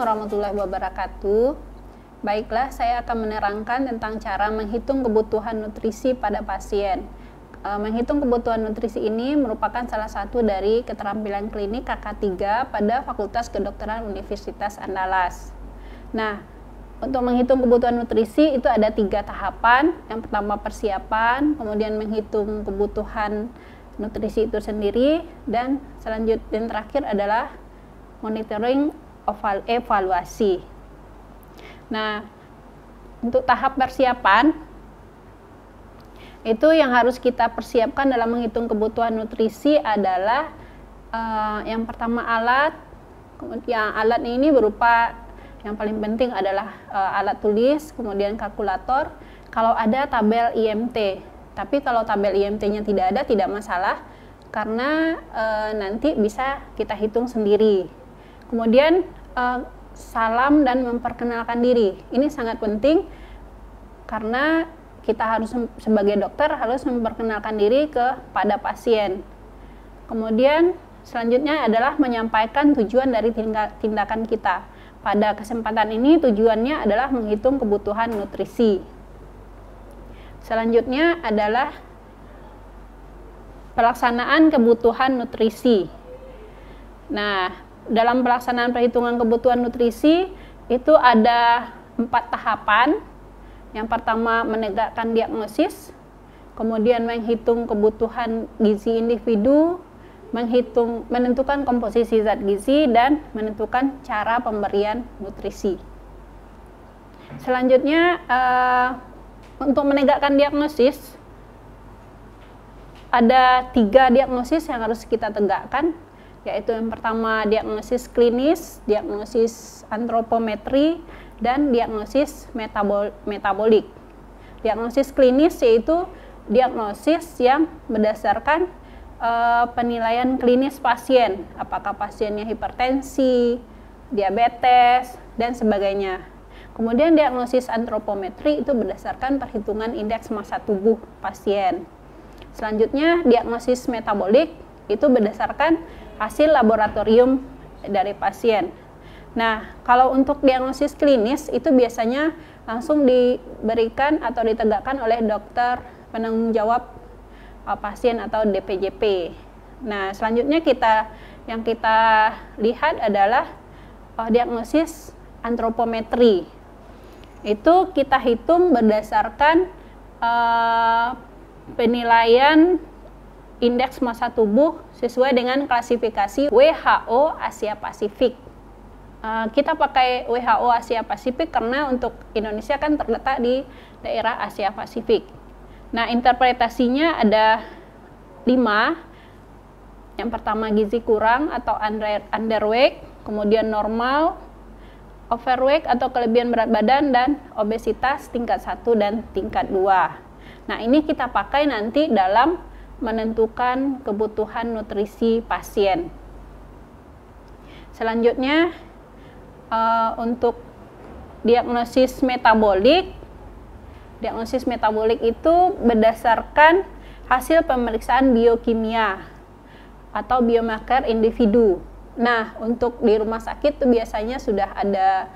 warahmatullahi wabarakatuh. Baiklah, saya akan menerangkan tentang cara menghitung kebutuhan nutrisi pada pasien. Menghitung kebutuhan nutrisi ini merupakan salah satu dari keterampilan klinik KK3 pada Fakultas Kedokteran Universitas Andalas. Nah, untuk menghitung kebutuhan nutrisi itu ada 3 tahapan. Yang pertama persiapan, kemudian menghitung kebutuhan nutrisi itu sendiri, dan selanjutnya yang terakhir adalah monitoring evaluasi. Nah, untuk tahap persiapan itu yang harus kita persiapkan dalam menghitung kebutuhan nutrisi adalah yang pertama alat. Kemudian alat ini berupa yang paling penting adalah alat tulis, kemudian kalkulator, kalau ada tabel IMT. Tapi kalau tabel IMT-nya tidak ada, tidak masalah, karena nanti bisa kita hitung sendiri. Kemudian salam dan memperkenalkan diri. Ini sangat penting karena kita harus sebagai dokter harus memperkenalkan diri kepada pasien. Kemudian selanjutnya adalah menyampaikan tujuan dari tindakan kita. Pada kesempatan ini tujuannya adalah menghitung kebutuhan nutrisi. Selanjutnya adalah pelaksanaan kebutuhan nutrisi. Nah, dalam pelaksanaan perhitungan kebutuhan nutrisi itu ada 4 tahapan. Yang pertama menegakkan diagnosis, kemudian menghitung kebutuhan gizi individu, menentukan komposisi zat gizi, dan menentukan cara pemberian nutrisi. Selanjutnya untuk menegakkan diagnosis ada 3 diagnosis yang harus kita tegakkan, yaitu yang pertama diagnosis klinis, diagnosis antropometri, dan diagnosis metabolik. Diagnosis klinis yaitu diagnosis yang berdasarkan penilaian klinis pasien, apakah pasiennya hipertensi, diabetes, dan sebagainya. Kemudian diagnosis antropometri itu berdasarkan perhitungan indeks massa tubuh pasien. Selanjutnya diagnosis metabolik itu berdasarkan hasil laboratorium dari pasien. Nah, kalau untuk diagnosis klinis itu biasanya langsung diberikan atau ditegakkan oleh dokter penanggung jawab pasien atau DPJP. Nah, selanjutnya yang kita lihat adalah diagnosis antropometri. Itu kita hitung berdasarkan penilaian indeks massa tubuh sesuai dengan klasifikasi WHO Asia Pasifik. Kita pakai WHO Asia Pasifik karena untuk Indonesia kan terletak di daerah Asia Pasifik. Nah, interpretasinya ada 5. Yang pertama gizi kurang atau underweight, kemudian normal, overweight atau kelebihan berat badan, dan obesitas tingkat 1 dan tingkat 2. Nah, ini kita pakai nanti dalam menentukan kebutuhan nutrisi pasien. Selanjutnya untuk diagnosis metabolik. Diagnosis metabolik itu berdasarkan hasil pemeriksaan biokimia atau biomarker individu. Nah, untuk di rumah sakit itu biasanya sudah ada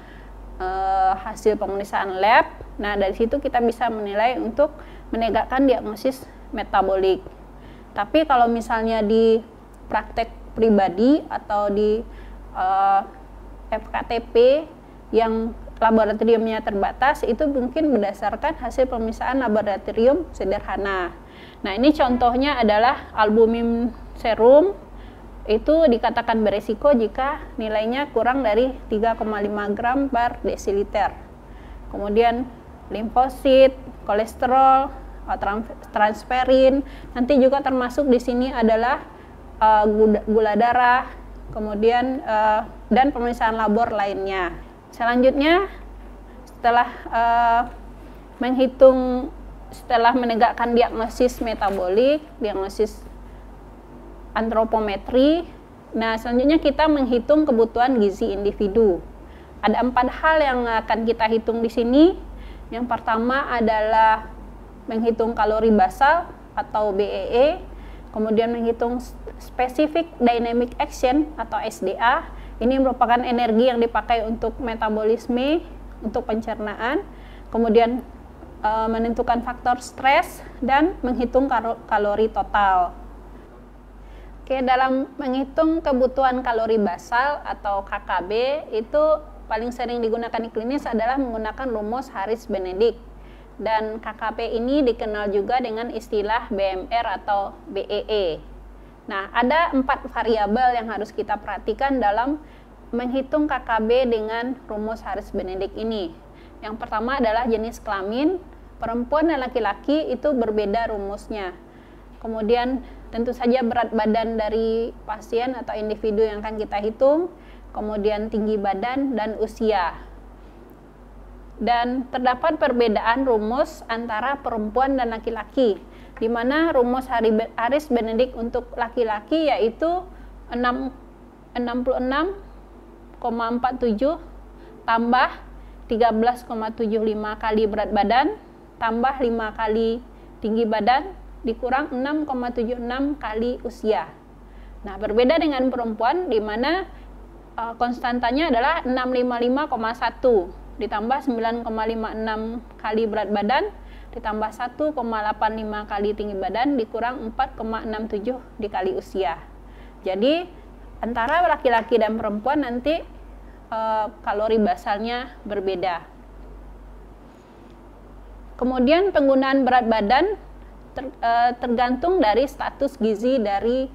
hasil pemeriksaan lab. Nah, dari situ kita bisa menilai untuk menegakkan diagnosis metabolik. Tapi kalau misalnya di praktek pribadi atau di FKTP yang laboratoriumnya terbatas, itu mungkin berdasarkan hasil pemeriksaan laboratorium sederhana. Nah, ini contohnya adalah albumin serum, itu dikatakan beresiko jika nilainya kurang dari 3,5 gram per desiliter. Kemudian limfosit, kolesterol, transferin, nanti juga termasuk di sini adalah gula darah, kemudian dan pemeriksaan labor lainnya. Selanjutnya setelah menegakkan diagnosis metabolik, diagnosis antropometri, nah selanjutnya kita menghitung kebutuhan gizi individu. Ada 4 hal yang akan kita hitung di sini. Yang pertama adalah menghitung kalori basal atau BEE, kemudian menghitung specific dynamic action atau SDA, Ini merupakan energi yang dipakai untuk metabolisme, untuk pencernaan, kemudian menentukan faktor stres, dan menghitung kalori total. Oke, dalam menghitung kebutuhan kalori basal atau KKB, itu paling sering digunakan di klinis adalah menggunakan rumus Harris-Benedict. Dan KKP ini dikenal juga dengan istilah BMR atau BEE. Nah, ada 4 variabel yang harus kita perhatikan dalam menghitung KKB dengan rumus Harris-Benedict ini. Yang pertama adalah jenis kelamin, perempuan dan laki-laki itu berbeda rumusnya. Kemudian tentu saja berat badan dari pasien atau individu yang akan kita hitung, kemudian tinggi badan dan usia. Dan terdapat perbedaan rumus antara perempuan dan laki-laki, di mana rumus Harris-Benedict untuk laki-laki yaitu 66,47 tambah 13,75 kali berat badan tambah 5 kali tinggi badan dikurang 6,76 kali usia. Nah, berbeda dengan perempuan di mana konstantanya adalah 655,1 ditambah 9,56 kali berat badan ditambah 1,85 kali tinggi badan dikurang 4,67 dikali usia. Jadi antara laki-laki dan perempuan nanti kalori basalnya berbeda. Kemudian penggunaan berat badan tergantung dari status gizi dari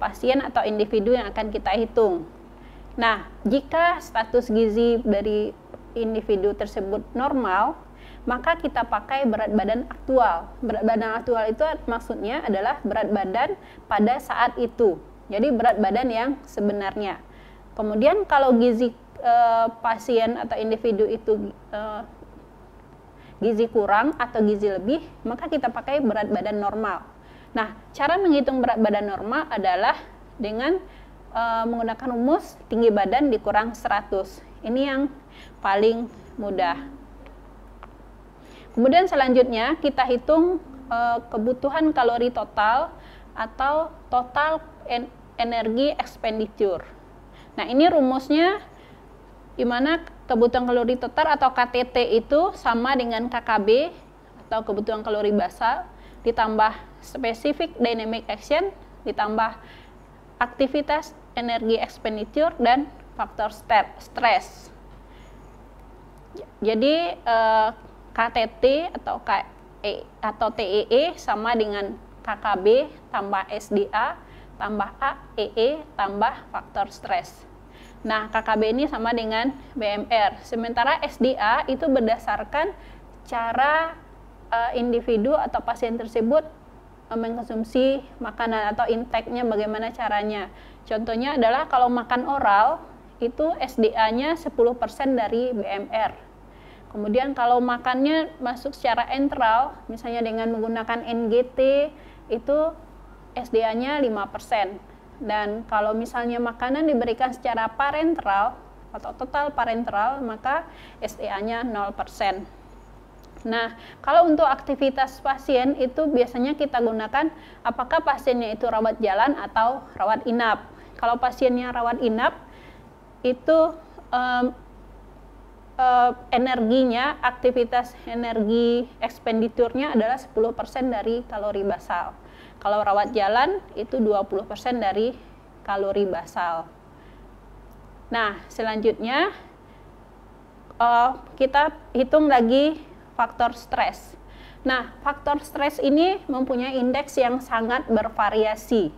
pasien atau individu yang akan kita hitung. Nah, jika status gizi dari individu tersebut normal, maka kita pakai berat badan aktual. Berat badan aktual itu maksudnya adalah berat badan pada saat itu. Jadi berat badan yang sebenarnya. Kemudian kalau gizi pasien atau individu itu gizi kurang atau gizi lebih, maka kita pakai berat badan normal. Nah, cara menghitung berat badan normal adalah dengan menggunakan rumus tinggi badan dikurang 100. Ini yang paling mudah. Kemudian selanjutnya kita hitung kebutuhan kalori total atau total energi expenditure. Nah, ini rumusnya di mana kebutuhan kalori total atau KTT itu sama dengan KKB atau kebutuhan kalori basal ditambah specific dynamic action ditambah aktivitas energi expenditure dan faktor stres. Jadi KTT atau TEE sama dengan KKB tambah SDA tambah AEE tambah faktor stres. Nah, KKB ini sama dengan BMR. Sementara SDA itu berdasarkan cara individu atau pasien tersebut mengkonsumsi makanan atau intake-nya bagaimana caranya. Contohnya adalah kalau makan oral itu SDA-nya 10% dari BMR. Kemudian kalau makannya masuk secara enteral, misalnya dengan menggunakan NGT, itu SDA-nya 5%. Dan kalau misalnya makanan diberikan secara parenteral atau total parenteral, maka SDA-nya 0%. Nah, kalau untuk aktivitas pasien itu biasanya kita gunakan apakah pasiennya itu rawat jalan atau rawat inap. Kalau pasiennya rawat inap, itu energinya, aktivitas energi ekspenditurnya adalah 10% dari kalori basal. Kalau rawat jalan itu 20% dari kalori basal. Nah, selanjutnya kita hitung lagi faktor stres. Nah, faktor stres ini mempunyai indeks yang sangat bervariasi.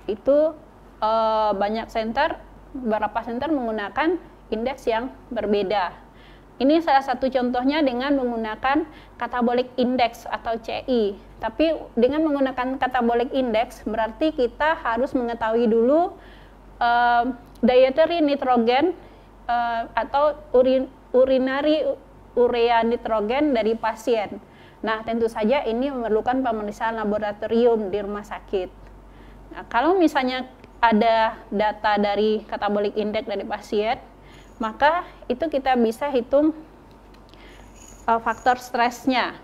Itu beberapa center menggunakan indeks yang berbeda. Ini salah satu contohnya dengan menggunakan catabolic index atau CI. Tapi dengan menggunakan catabolic index berarti kita harus mengetahui dulu dietary nitrogen atau urinary urea nitrogen dari pasien. Nah, tentu saja ini memerlukan pemeriksaan laboratorium di rumah sakit. Nah, kalau misalnya ada data dari catabolic index dari pasien, maka itu kita bisa hitung faktor stresnya.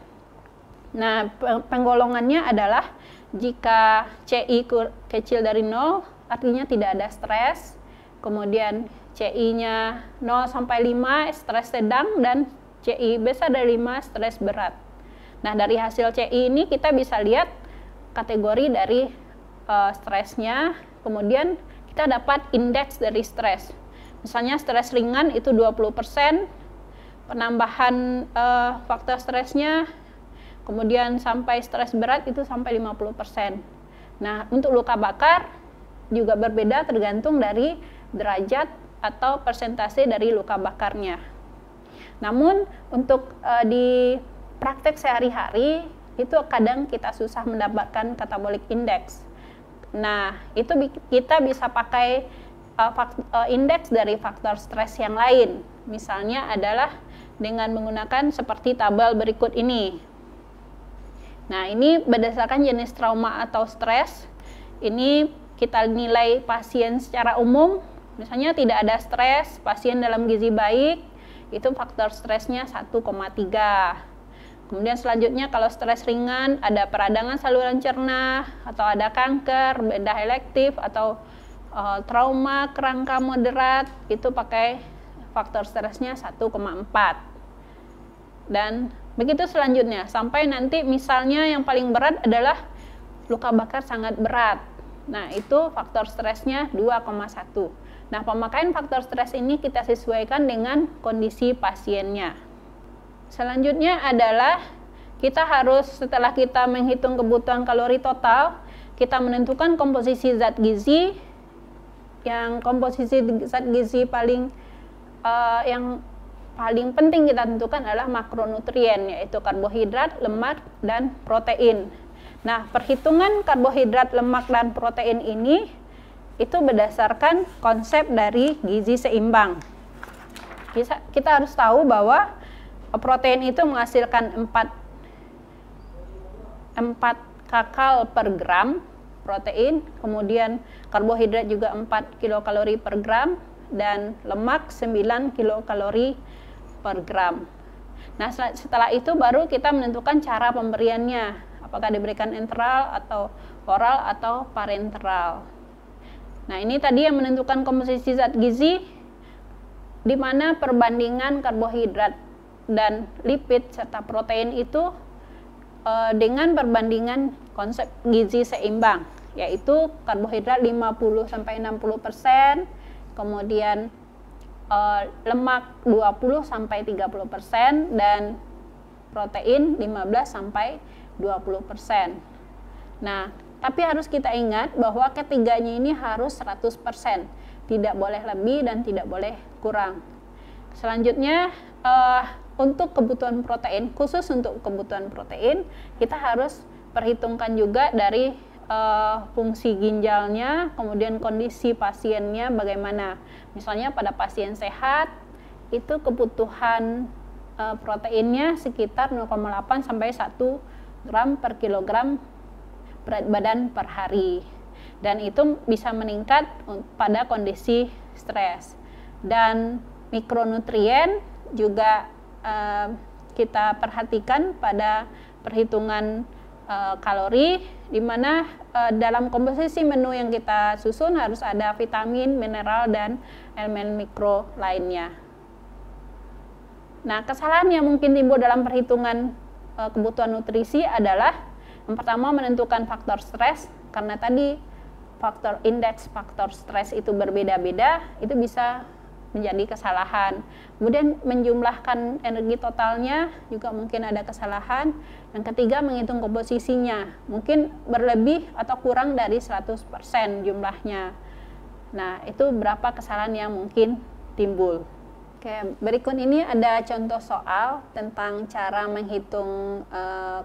Nah, penggolongannya adalah jika CI kecil dari 0, artinya tidak ada stres. Kemudian CI-nya 0 sampai 5 stres sedang dan CI besar dari 5 stres berat. Nah, dari hasil CI ini kita bisa lihat kategori dari stresnya, kemudian kita dapat indeks dari stres. Misalnya stres ringan itu 20%, penambahan faktor stresnya, kemudian sampai stres berat itu sampai 50%. Nah, untuk luka bakar juga berbeda tergantung dari derajat atau persentase dari luka bakarnya. Namun untuk di praktek sehari-hari itu kadang kita susah mendapatkan catabolic index. Nah, itu kita bisa pakai indeks dari faktor stres yang lain. Misalnya adalah dengan menggunakan seperti tabel berikut ini. Nah, ini berdasarkan jenis trauma atau stres. Ini kita nilai pasien secara umum. Misalnya tidak ada stres, pasien dalam gizi baik, itu faktor stresnya 1,3. Kemudian selanjutnya kalau stres ringan, ada peradangan saluran cerna, atau ada kanker, bedah elektif, atau trauma kerangka moderat, itu pakai faktor stresnya 1,4. Dan begitu selanjutnya, sampai nanti misalnya yang paling berat adalah luka bakar sangat berat. Nah, itu faktor stresnya 2,1. Nah, pemakaian faktor stres ini kita sesuaikan dengan kondisi pasiennya. Selanjutnya adalah kita harus, setelah kita menghitung kebutuhan kalori total, kita menentukan komposisi zat gizi. Yang komposisi zat gizi yang paling penting kita tentukan adalah makronutrien, yaitu karbohidrat, lemak, dan protein. Nah, perhitungan karbohidrat, lemak, dan protein ini itu berdasarkan konsep dari gizi seimbang. Kita harus tahu bahwa protein itu menghasilkan 4 kakal per gram protein, kemudian karbohidrat juga 4 kilokalori per gram, dan lemak 9 kilokalori per gram. Nah, setelah itu baru kita menentukan cara pemberiannya, apakah diberikan enteral atau oral atau parenteral. Nah, ini tadi yang menentukan komposisi zat gizi, di mana perbandingan karbohidrat dan lipid serta protein itu dengan perbandingan konsep gizi seimbang, yaitu karbohidrat 50-60%, kemudian lemak 20-30%, dan protein 15-20%. Nah, tapi harus kita ingat bahwa ketiganya ini harus 100%, tidak boleh lebih dan tidak boleh kurang. Selanjutnya, untuk kebutuhan protein, khusus untuk kebutuhan protein, kita harus perhitungkan juga dari fungsi ginjalnya, kemudian kondisi pasiennya bagaimana. Misalnya pada pasien sehat, itu kebutuhan proteinnya sekitar 0,8 sampai 1 gram per kilogram berat badan per hari, dan itu bisa meningkat pada kondisi stres. Dan mikronutrien juga kita perhatikan pada perhitungan kalori, di mana dalam komposisi menu yang kita susun harus ada vitamin, mineral, dan elemen mikro lainnya. Nah, kesalahan yang mungkin timbul dalam perhitungan kebutuhan nutrisi adalah yang pertama, menentukan faktor stres, karena tadi indeks faktor stres itu berbeda-beda, itu bisa menjadi kesalahan. Kemudian menjumlahkan energi totalnya juga mungkin ada kesalahan. Yang ketiga, menghitung komposisinya, mungkin berlebih atau kurang dari 100% jumlahnya. Nah, itu berapa kesalahan yang mungkin timbul. Oke, berikut ini ada contoh soal tentang cara menghitung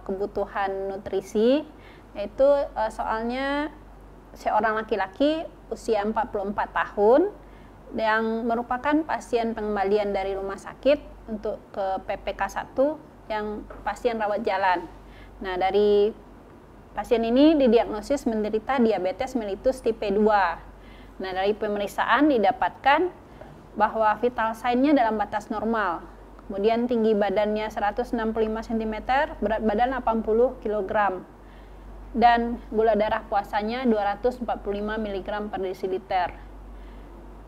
kebutuhan nutrisi, yaitu soalnya seorang laki-laki usia 44 tahun yang merupakan pasien pengembalian dari rumah sakit untuk ke PPK 1 yang pasien rawat jalan. Nah, dari pasien ini didiagnosis menderita diabetes mellitus tipe 2. Nah, dari pemeriksaan didapatkan bahwa vital sign-nya dalam batas normal. Kemudian tinggi badannya 165 cm, berat badan 80 kg. Dan gula darah puasanya 245 mg per desiliter.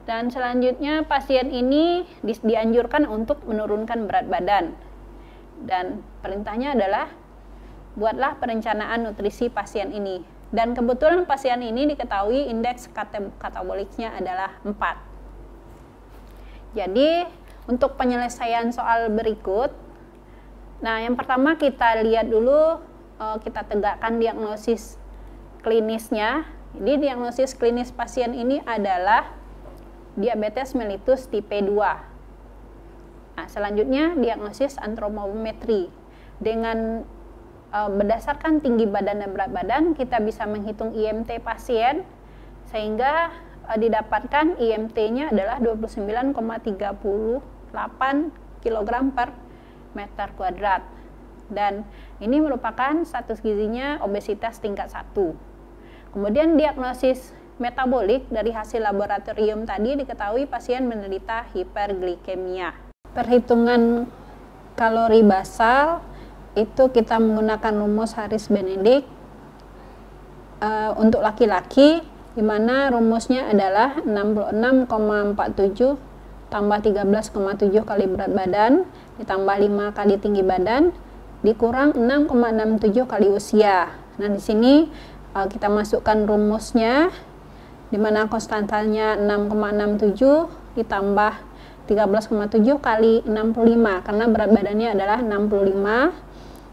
Dan selanjutnya pasien ini dianjurkan untuk menurunkan berat badan. Dan perintahnya adalah buatlah perencanaan nutrisi pasien ini. Dan kebetulan pasien ini diketahui indeks kataboliknya adalah 4. Jadi untuk penyelesaian soal berikut, nah yang pertama kita lihat dulu, kita tegakkan diagnosis klinisnya. Jadi diagnosis klinis pasien ini adalah diabetes mellitus tipe 2. Nah, selanjutnya diagnosis antropometri. Dengan berdasarkan tinggi badan dan berat badan, kita bisa menghitung IMT pasien sehingga didapatkan IMT-nya adalah 29,38 kg per meter kuadrat. Dan ini merupakan status gizinya obesitas tingkat 1. Kemudian diagnosis metabolik dari hasil laboratorium tadi diketahui pasien menderita hiperglikemia. Perhitungan kalori basal itu kita menggunakan rumus Harris-Benedict untuk laki-laki, di mana rumusnya adalah 66,47 tambah 13,7 kali berat badan ditambah 5 kali tinggi badan dikurang 6,67 kali usia. Nah, di sini kita masukkan rumusnya, di mana konstantanya 6,67 ditambah 13,7 kali 65 karena berat badannya adalah 65,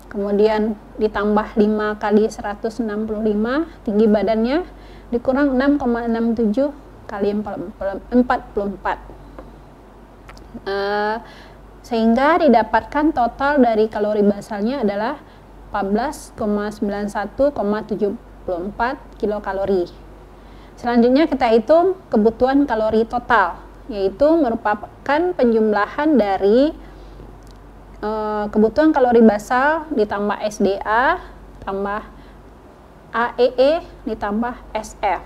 kemudian ditambah 5 kali 165 tinggi badannya dikurang 6,67 kali 44, sehingga didapatkan total dari kalori basalnya adalah 14,91,74 kilokalori. Selanjutnya kita hitung kebutuhan kalori total, yaitu merupakan penjumlahan dari kebutuhan kalori basal ditambah SDA tambah AEE ditambah SF.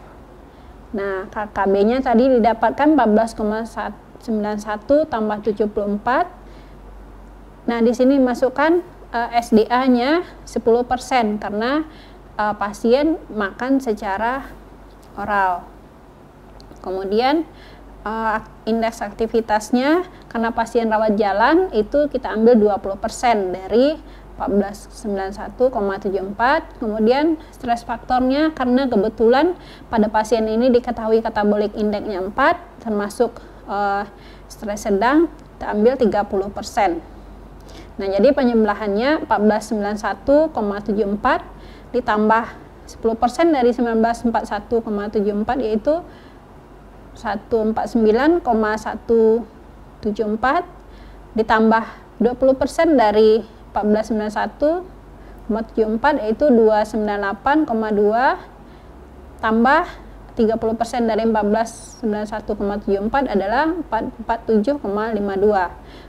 Nah, KKB-nya tadi didapatkan 14,91 tambah 74. Nah, di sini masukkan SDA-nya 10% karena pasien makan secara oral. Kemudian indeks aktivitasnya karena pasien rawat jalan itu kita ambil 20% dari 1491,74. Kemudian stres faktornya karena kebetulan pada pasien ini diketahui katabolik indeksnya 4 termasuk stres sedang, kita ambil 30%. Nah, jadi penjumlahannya 1491,74 ditambah 10% dari 1941,74 yaitu 149,174 ditambah 20% dari 1491,74 yaitu 298,2 tambah 30% dari 1491,74 adalah 447,52.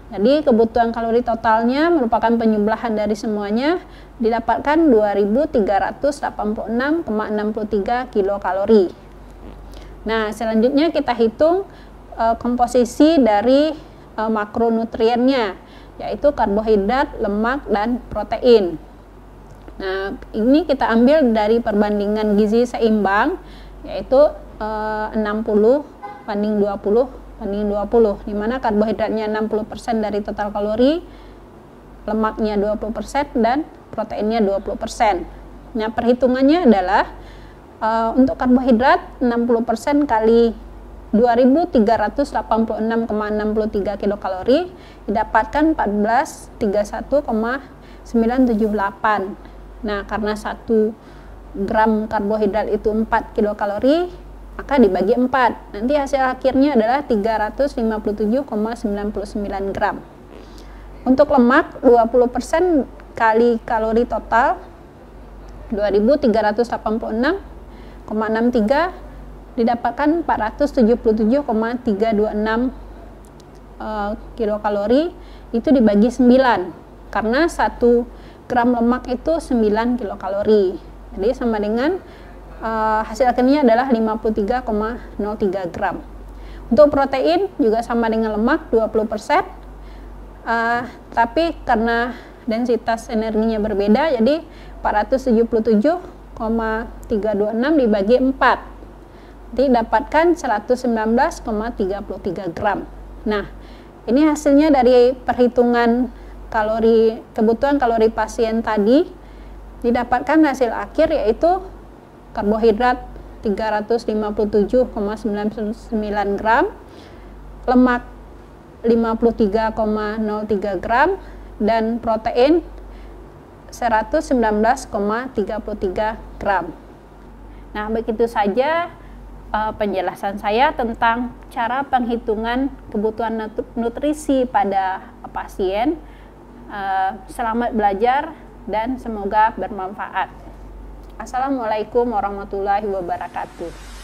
Jadi kebutuhan kalori totalnya merupakan penjumlahan dari semuanya didapatkan 2386,63 kilokalori. Nah, selanjutnya kita hitung komposisi dari makronutriennya, yaitu karbohidrat, lemak, dan protein. Nah, ini kita ambil dari perbandingan gizi seimbang, yaitu 60 banding 20 banding 20, di mana karbohidratnya 60% dari total kalori, lemaknya 20%, dan proteinnya 20%. Nah, perhitungannya adalah untuk karbohidrat 60% kali 2386,63 kilokalori didapatkan 1431,978. Nah, karena 1 gram karbohidrat itu 4 kilokalori, maka dibagi 4. Nanti hasil akhirnya adalah 357,99 gram. Untuk lemak 20% kali kalori total 2386,63 didapatkan 477,326 kilokalori, itu dibagi 9 karena 1 gram lemak itu 9 kilokalori. Jadi sama dengan hasil akhirnya adalah 53,03 gram. Untuk protein juga sama dengan lemak 20%, tapi karena densitas energinya berbeda, jadi 477,326 dibagi 4. didapatkan 119,33 gram. Nah, ini hasilnya dari perhitungan kebutuhan kalori pasien tadi. Didapatkan hasil akhir yaitu karbohidrat 357,99 gram, lemak 53,03 gram, dan protein 119,33 gram. Nah, begitu saja penjelasan saya tentang cara penghitungan kebutuhan nutrisi pada pasien. Selamat belajar dan semoga bermanfaat. Assalamualaikum warahmatullahi wabarakatuh.